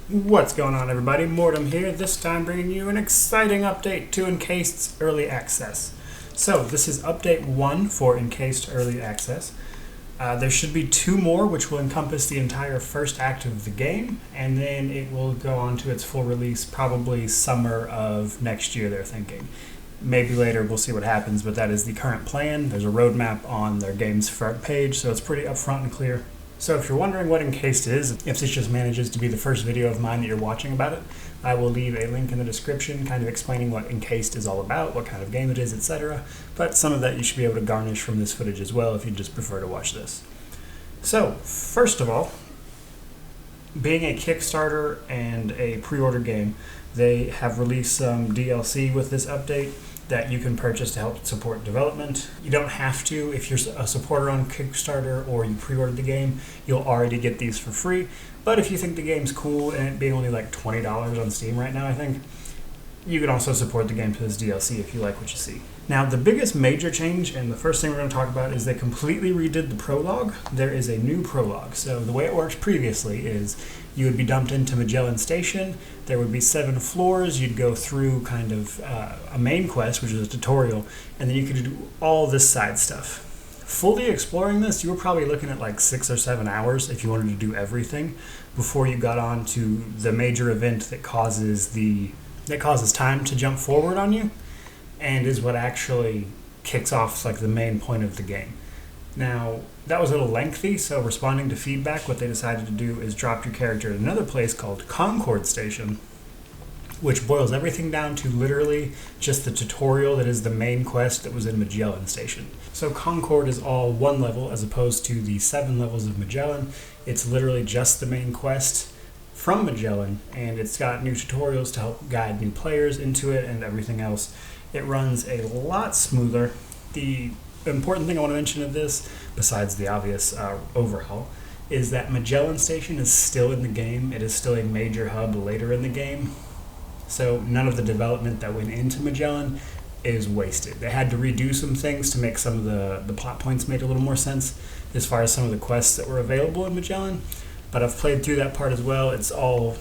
What's going on, everybody? Mortem here, this time bringing you an exciting update to Encased's Early Access. So, this is update 1 for Encased Early Access. There should be 2 more, which will encompass the entire first act of the game, and then it will go on to its full release probably summer of next year, they're thinking. Maybe later, we'll see what happens, but that is the current plan. There's a roadmap on their game's front page, so it's pretty upfront and clear. So if you're wondering what Encased is, if this just manages to be the first video of mine that you're watching about it, I will leave a link in the description kind of explaining what Encased is all about, what kind of game it is, etc. But some of that you should be able to garnish from this footage as well if you just prefer to watch this. So, first of all, being a Kickstarter and a pre-order game, they have released some DLC with this update that you can purchase to help support development. You don't have to. If you're a supporter on Kickstarter or you pre-ordered the game, you'll already get these for free. But if you think the game's cool and it being only like $20 on Steam right now, I think, you can also support the game to this DLC if you like what you see. Now, the biggest major change, and the first thing we're going to talk about, is they completely redid the prologue. There is a new prologue. So the way it worked previously is you would be dumped into Magellan Station. There would be 7 floors. You'd go through kind of a main quest, which is a tutorial, and then you could do all this side stuff. Fully exploring this, you were probably looking at like 6 or 7 hours if you wanted to do everything before you got on to the major event that causes time to jump forward on you, and is what actually kicks off like the main point of the game. Now, that was a little lengthy, so responding to feedback, what they decided to do is drop your character at another place called Concord Station, which boils everything down to literally just the tutorial that is the main quest that was in Magellan Station. So Concord is all 1 level as opposed to the 7 levels of Magellan. It's literally just the main quest from Magellan, and it's got new tutorials to help guide new players into it and everything else. It runs a lot smoother. The important thing I want to mention of this, besides the obvious overhaul, is that Magellan Station is still in the game. It is still a major hub later in the game. So none of the development that went into Magellan is wasted. They had to redo some things to make some of the plot points make a little more sense as far as some of the quests that were available in Magellan. But I've played through that part as well. It's all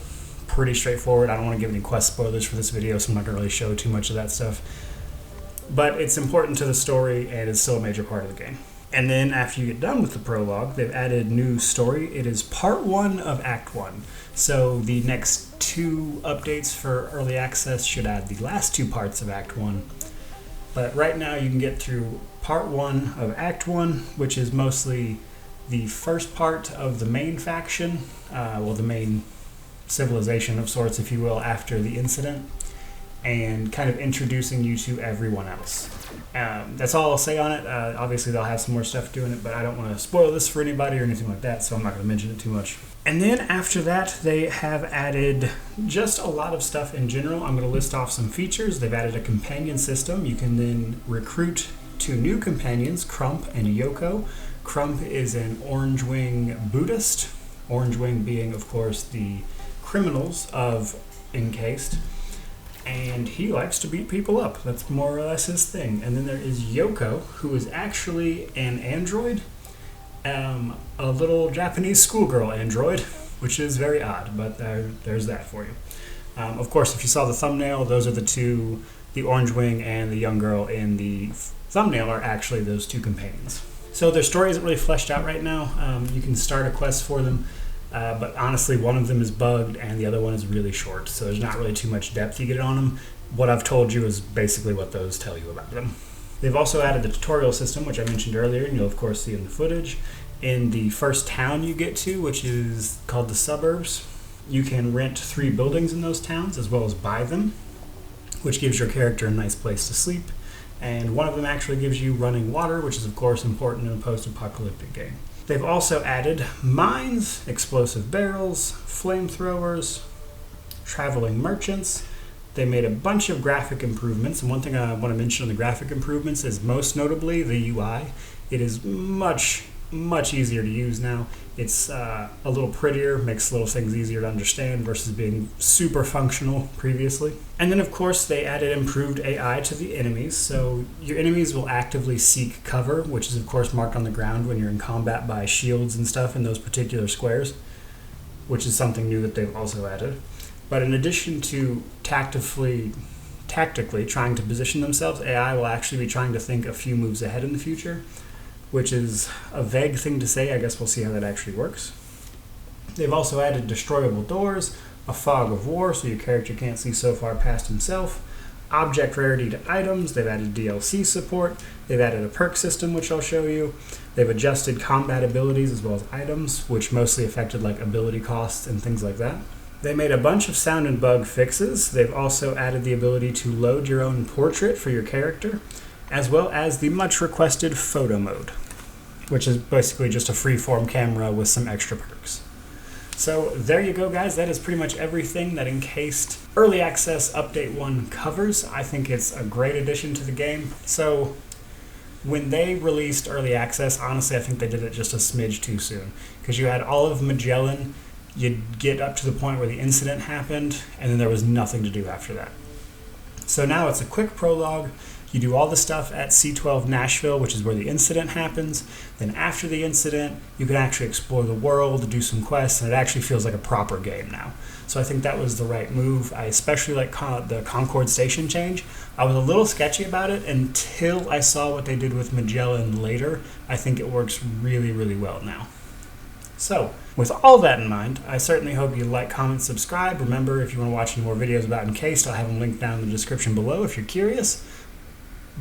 pretty straightforward. I don't want to give any quest spoilers for this video, so I'm not going to really show too much of that stuff. But it's important to the story, and it's still a major part of the game. And then after you get done with the prologue, they've added new story. It is part 1 of Act 1. So the next 2 updates for Early Access should add the last 2 parts of Act 1. But right now you can get through part 1 of Act 1, which is mostly the first part of the main faction, the main civilization of sorts, if you will, after the incident, and kind of introducing you to everyone else. That's all I'll say on it. Obviously they'll have some more stuff doing it, but I don't want to spoil this for anybody or anything like that, so I'm not going to mention it too much. And then after that, they have added just a lot of stuff in general. I'm going to list off some features. They've added a companion system. You can then recruit 2 new companions, Crump and Yoko. Crump is an Orange Wing Buddhist, Orange Wing being, of course, the criminals of Encased, and he likes to beat people up. That's more or less his thing. And then there is Yoko, who is actually an android, a little Japanese schoolgirl android, which is very odd, but there's that for you. Of course, if you saw the thumbnail, those are the 2, the Orange Wing and the young girl in the thumbnail are actually those 2 companions. So their story isn't really fleshed out right now. You can start a quest for them, but honestly, one of them is bugged and the other one is really short, so there's not really too much depth you get on them. What I've told you is basically what those tell you about them. They've also added the tutorial system, which I mentioned earlier, and you'll of course see in the footage. In the first town you get to, which is called the suburbs, you can rent 3 buildings in those towns as well as buy them, which gives your character a nice place to sleep. And one of them actually gives you running water, which is of course important in a post-apocalyptic game. They've also added mines, explosive barrels, flamethrowers, traveling merchants. They made a bunch of graphic improvements, and one thing I want to mention on the graphic improvements is most notably the UI. It is much easier to use now. It's a little prettier, makes little things easier to understand versus being super functional previously. And then of course they added improved AI to the enemies, so your enemies will actively seek cover, which is of course marked on the ground when you're in combat by shields and stuff in those particular squares. which is something new that they've also added. But in addition to tactically trying to position themselves, AI will actually be trying to think a few moves ahead in the future, which is a vague thing to say. I guess we'll see how that actually works. They've also added destroyable doors, a fog of war so your character can't see so far past himself, object rarity to items. They've added DLC support. They've added a perk system, which I'll show you. They've adjusted combat abilities as well as items, which mostly affected like ability costs and things like that. They made a bunch of sound and bug fixes. They've also added the ability to load your own portrait for your character, as well as the much requested photo mode, which is basically just a freeform camera with some extra perks. So there you go, guys. That is pretty much everything that Encased Early Access Update 1 covers. I think it's a great addition to the game. So when they released Early Access, honestly, I think they did it just a smidge too soon, because you had all of Magellan. You'd get up to the point where the incident happened, and then there was nothing to do after that. So now it's a quick prologue. You do all the stuff at C12 Nashville, which is where the incident happens. Then after the incident, you can actually explore the world, do some quests, and it actually feels like a proper game now. So I think that was the right move. I especially like the Concord station change. I was a little sketchy about it until I saw what they did with Magellan later. I think it works really, really well now. So, with all that in mind, I certainly hope you like, comment, subscribe. Remember, if you want to watch any more videos about Encased, I'll have them linked down in the description below if you're curious.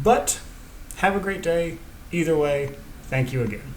But, have a great day. Either way, thank you again.